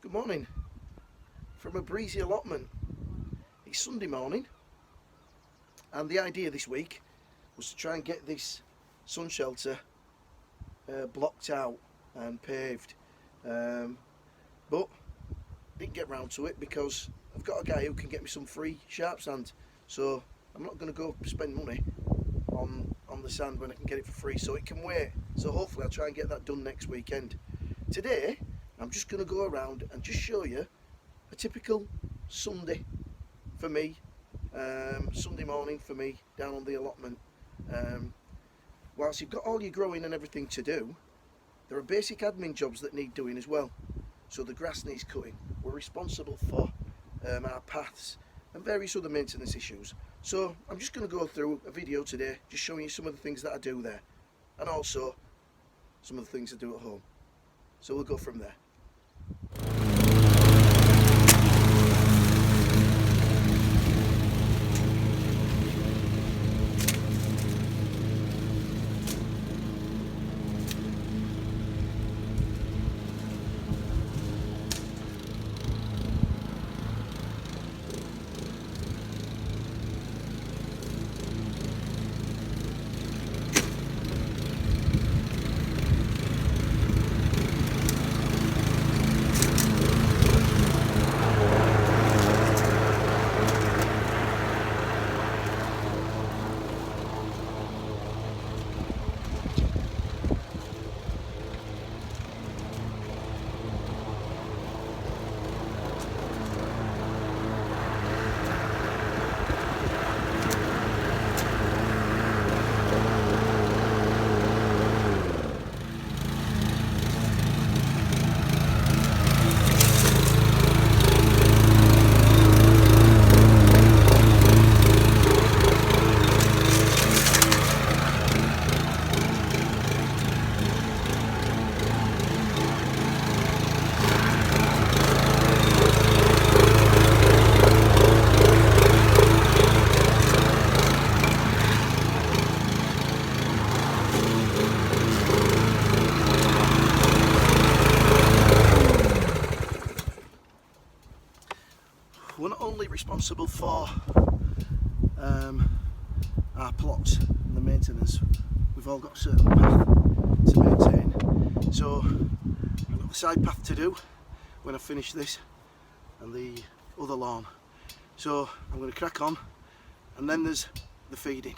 Good morning from a breezy allotment. It's Sunday morning, and the idea this week was to try and get this sun shelter blocked out and paved, but didn't get round to it because I've got a guy who can get me some free sharp sand, so I'm not going to go spend money on the sand when I can get it for free, so it can wait. So hopefully I'll try and get that done next weekend. Today I'm just going to go around and just show you a typical Sunday for me, Sunday morning for me down on the allotment. Whilst you've got all your growing and everything to do, there are basic admin jobs that need doing as well. So the grass needs cutting, we're responsible for our paths and various other maintenance issues. So I'm just going to go through a video today just showing you some of the things that I do there, and also some of the things I do at home. So we'll go from there. We're not only responsible for our plots and the maintenance, we've all got a certain path to maintain. So I've got the side path to do when I finish this and the other lawn. So I'm going to crack on, and then there's the feeding.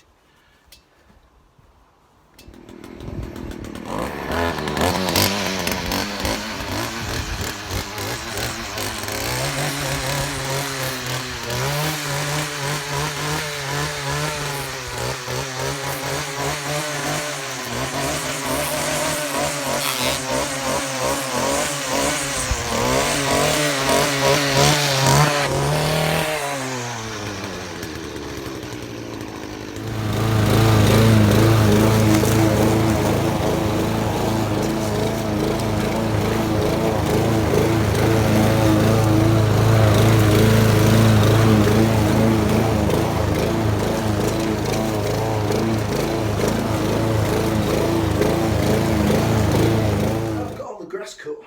Cut.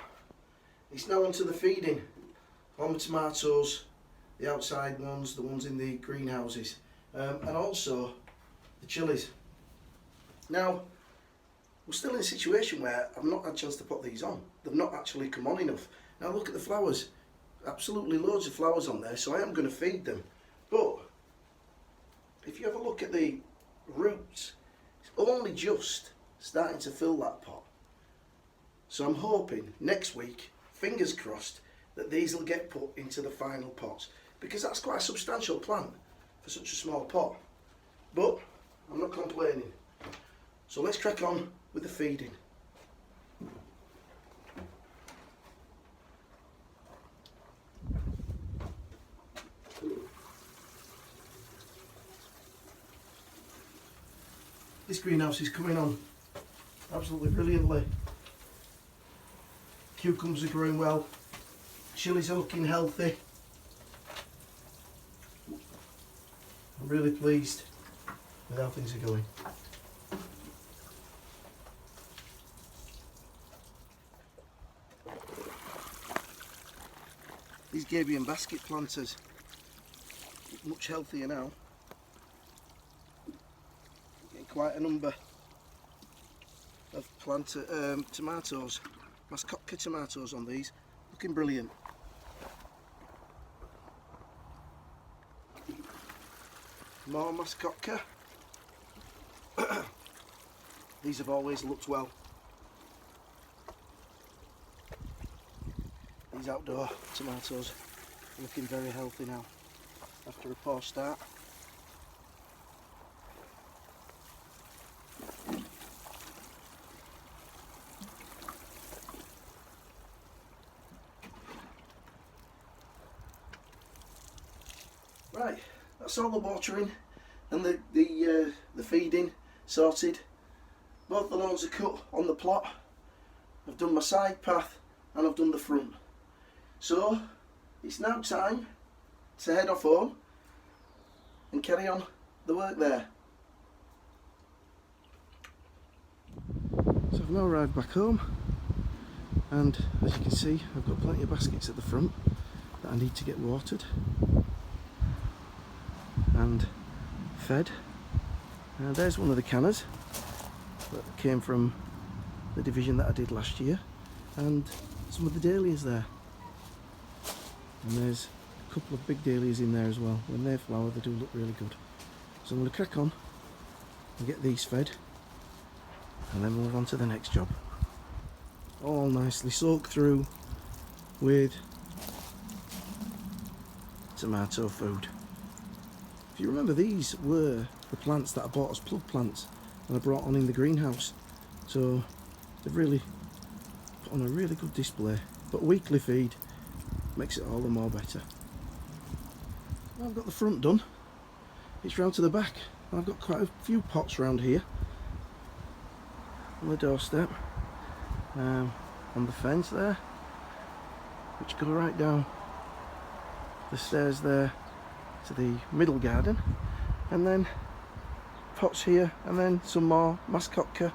It's now onto the feeding on the tomatoes, the outside ones, the ones in the greenhouses, and also the chilies. Now we're still in a situation where I've not had a chance to put these on. They've not actually come on enough. Now look at the flowers, absolutely loads of flowers on there, so I am going to feed them. But if you have a look at the roots, it's only just starting to fill that pot. So I'm hoping next week, fingers crossed, that these will get put into the final pots, because that's quite a substantial plant for such a small pot. But I'm not complaining. So let's crack on with the feeding. This greenhouse is coming on absolutely brilliantly. Cucumbers are growing well, chilies are looking healthy. I'm really pleased with how things are going. these gabion basket planters, much healthier now. Getting quite a number of tomatoes, mascotka tomatoes on these, looking brilliant. More mascotka. These have always looked well. These outdoor tomatoes are looking very healthy now after a poor start. Right, that's all the watering and the feeding sorted. Both the lawns are cut on the plot. I've done my side path and I've done the front. So it's now time to head off home and carry on the work there. So I've now arrived back home, and as you can see I've got plenty of baskets at the front that I need to get watered and fed. There's one of the canners that came from the division that I did last year, and some of the dahlias there, and there's a couple of big dahlias in there as well. When they flower they do look really good. So I'm going to crack on and get these fed and then move on to the next job. All nicely soaked through with tomato food. If you remember, these were the plants that I bought as plug plants and I brought on in the greenhouse, so they've really put on a really good display. But weekly feed makes it all the more better. Well, I've got the front done, it's round to the back. I've got quite a few pots round here on the doorstep, on the fence there, which go right down the stairs there to the middle garden, and then pots here, and then some more mascotka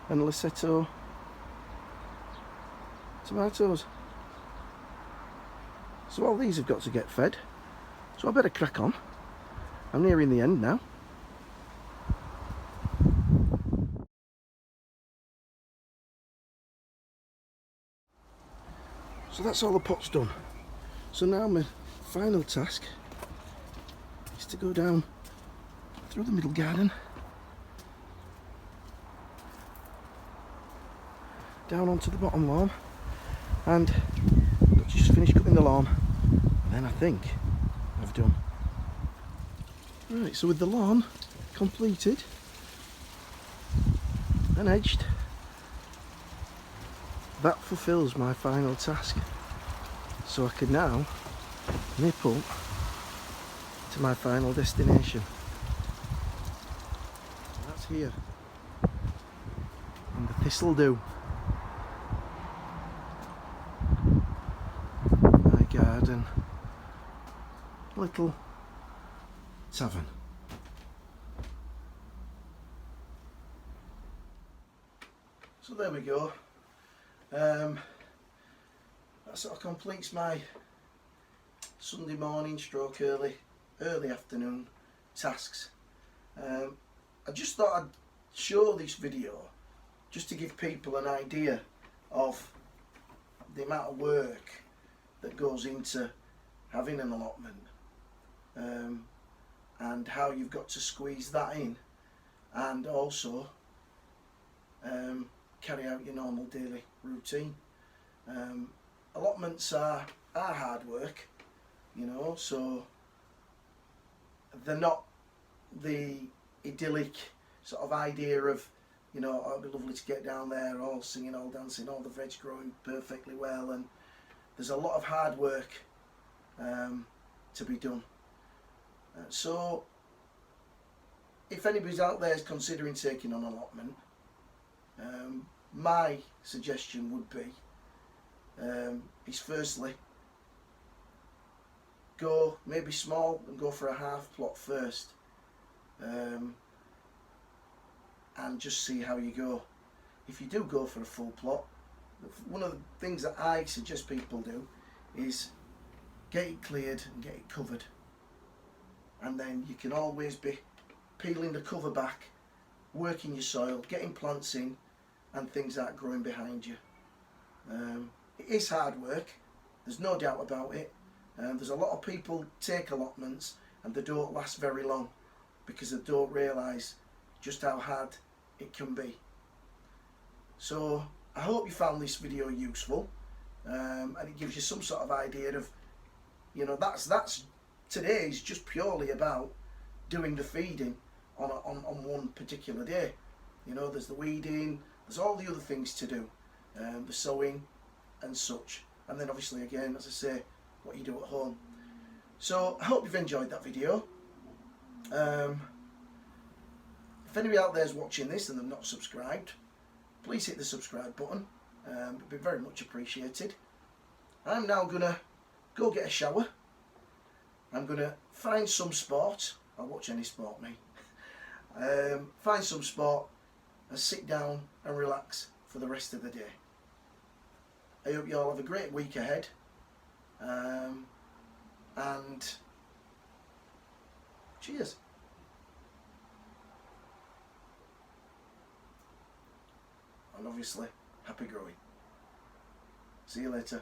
and Lassetto tomatoes. So all these have got to get fed, so I better crack on. I'm nearing the end now. So that's all the pots done. So now my final task is to go down through the middle garden, down onto the bottom lawn, and I've just finished cutting the lawn, and then I think I've done. Right, so with the lawn completed and edged, that fulfills my final task. So I can now nip up to my final destination. That's here in the Thistledew. My garden, little tavern. So there we go. That sort of completes my Sunday morning stroke early afternoon tasks. I just thought I'd show this video just to give people an idea of the amount of work that goes into having an allotment, and how you've got to squeeze that in and also carry out your normal daily routine. Allotments are hard work, you know, so they're not the idyllic sort of idea of, you know, oh, it'd be lovely to get down there all singing, all dancing, all the veg growing perfectly well, and there's a lot of hard work to be done. So if anybody's out there is considering taking on an allotment, my suggestion would be is firstly, go maybe small and go for a half plot first, and just see how you go. If you do go for a full plot, one of the things that I suggest people do is get it cleared and get it covered, and then you can always be peeling the cover back, working your soil, getting plants in, and things aren't growing behind you. It is hard work, there's no doubt about it. There's a lot of people take allotments and they don't last very long because they don't realise just how hard it can be. So I hope you found this video useful, and it gives you some sort of idea of, you know, that's today's just purely about doing the feeding on one particular day. You know, there's the weeding, there's all the other things to do, the sowing and such, and then obviously again, as I say, what you do at home. So I hope you've enjoyed that video. If anybody out there is watching this and they've not subscribed, please hit the subscribe button. It'd be very much appreciated. I'm now gonna go get a shower. I'm gonna find some sport. I'll watch any sport, me. Find some sport and sit down and relax for the rest of the day. I hope you all have a great week ahead, and cheers. And obviously, happy growing. See you later.